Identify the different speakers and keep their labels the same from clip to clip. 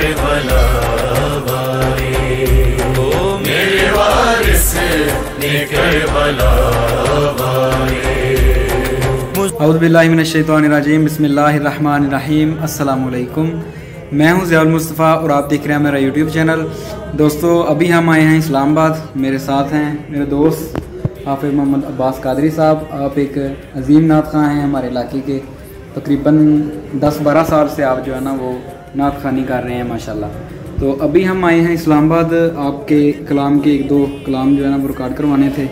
Speaker 1: Karbala वाले, ओ मेरे वारिस ने करबला वाले।
Speaker 2: औज़ु बिल्लाहि मिनश शैतानिर रजीम, बिस्मिल्लाहिर रहमानिर रहीम। अस्सलामु अलैकुम। मैं हूं ज़ियाउल मुस्तफ़ा और आप देख रहे हैं मेरा यूट्यूब चैनल। दोस्तों अभी हम आए हैं इस्लामाबाद। मेरे साथ हैं मेरे दोस्त हाफिज़ मोहम्मद अब्बास कादरी साहब। आप एक अजीम नात ख़ां हैं हमारे इलाके के। तकरीबन 10-12 साल से आप जो है ना वो नात ख़ानी कर रहे हैं माशाल्लाह। तो अभी हम आए हैं इस्लामाबाद आपके कलाम के 1-2 कलाम जो है ना वो रिकॉर्ड करवाने थे।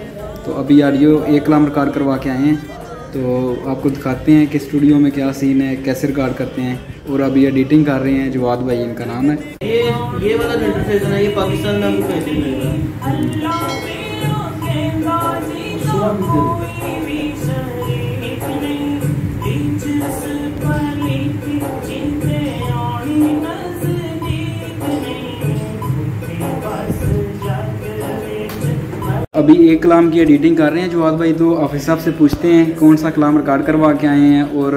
Speaker 2: तो अभी ऑडियो एक कलाम रिकॉर्ड करवा के आए हैं। तो आपको दिखाते हैं कि स्टूडियो में क्या सीन है, कैसे रिकॉर्ड करते हैं। और अभी एडिटिंग कर रहे हैं जवाद भाई इनका नाम है।
Speaker 3: ये वाला इंटरफेस है ना, ये पाकिस्तान में आपको कैसे मिलेगा?
Speaker 2: अभी एक कलाम की एडिटिंग कर रहे हैं जवाद भाई। तो ऑफिस साहब से पूछते हैं कौन सा कलाम रिकॉर्ड करवा के आए हैं और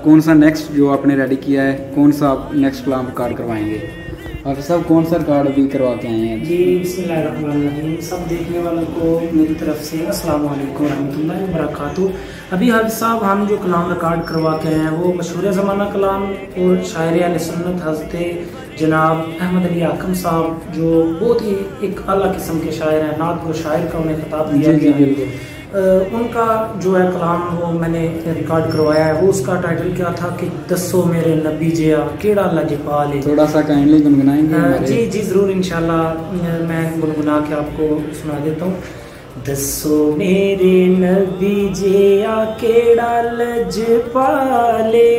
Speaker 2: कौन सा नेक्स्ट जो आपने रेडी किया है, कौन सा आप नेक्स्ट कलाम रिकॉर्ड करवाएंगे। ऑफिस साहब कौन सा रिकॉर्ड अभी करवा के आए हैं?
Speaker 4: जी बिस्मिल्लाहिर्रहमानिर्रहीम। सब देखने वालों को मेरी तरफ से अस्सलाम वालेकुम रहमतुल्लाहि व बरकातुहू। अभी हाफिज़ साहब हम जो कलाम रिकॉर्ड करवा के आए हैं वो मशहूर ज़माना कलाम और शायर अहले सुन्नत हज़रत जनाब अहमद अली आकम साहब जो बहुत ही एक आला किस्म के शायर हैं, नात व शायर का उन्हें खिताब दिया गया है। उनका जो है कलाम वो मैंने रिकॉर्ड करवाया है। वो उसका टाइटल क्या था कि दसो मेरे नबी जिया केड़ा लजपाल।
Speaker 2: थोड़ा सा काइंडली गुनगुनाएंगे?
Speaker 4: जी जी ज़रूर, इंशाल्लाह मैं गुनगुना के आपको सुना देता हूँ। दसो मेरे नबी जिया केड़ा लजपाले,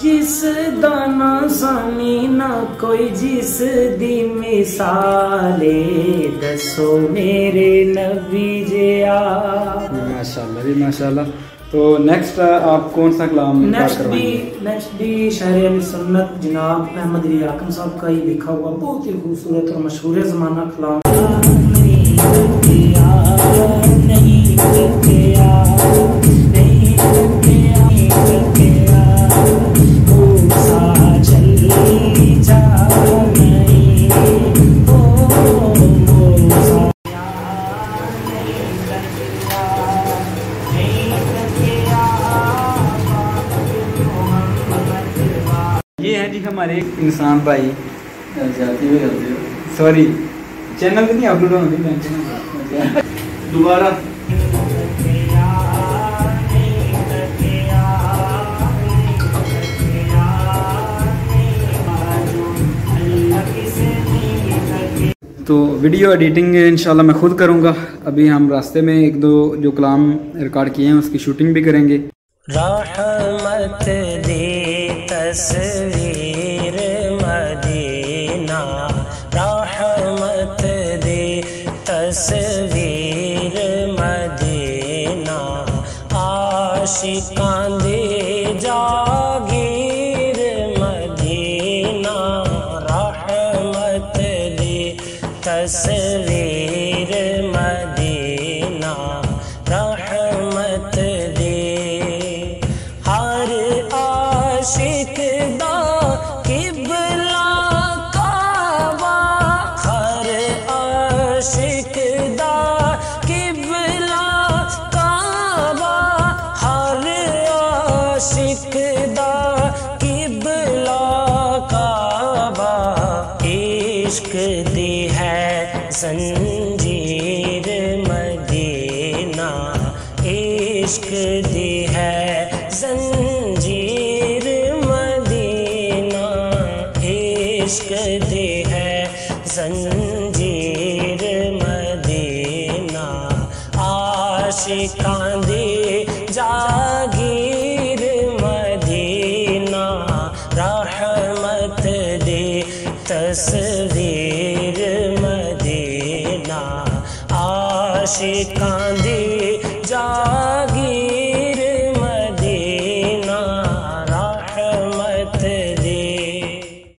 Speaker 4: जिस दाना सानी ना कोई जिस दी मिसाले। दसो मेरे नबी जिया।
Speaker 2: माशाल्लाह जी माशाल्लाह। तो नेक्स्ट आप कौन सा कलाम
Speaker 4: नेक्स्ट भी शायर अहले सुन्नत जनाब अहमद अली आकम साहब का ही लिखा हुआ बहुत ही खूबसूरत और मशहूर ज़माना कलाम।
Speaker 2: ये है जी हमारे इंसान भाई। सॉरी चैनल पे नहीं अपलोड होगी दोबारा। तो वीडियो एडिटिंग इंशाल्लाह मैं खुद करूँगा। अभी हम रास्ते में 1-2 जो कलाम रिकॉर्ड किए हैं उसकी शूटिंग भी करेंगे।
Speaker 5: रहमत दे तस्वीर मदीना, रहमत दे तस्वीर मदीना, आशिकां दे जागीर मदीना, रहमत दे तस्वीर मदीना, रहमत दे हर आशिक दा किबला काबा, हर आशिक दा किबला काबा, हर आशिक दा किबला काबा। इश्क दी है जंजीर मदीना, इश्क दी है जंजीर मदीना, इश्क दी है जंजीर मदीना, आशिकां दे जागीर मदीना, रहमत दे तस्वीर मदीना, आशिकां दे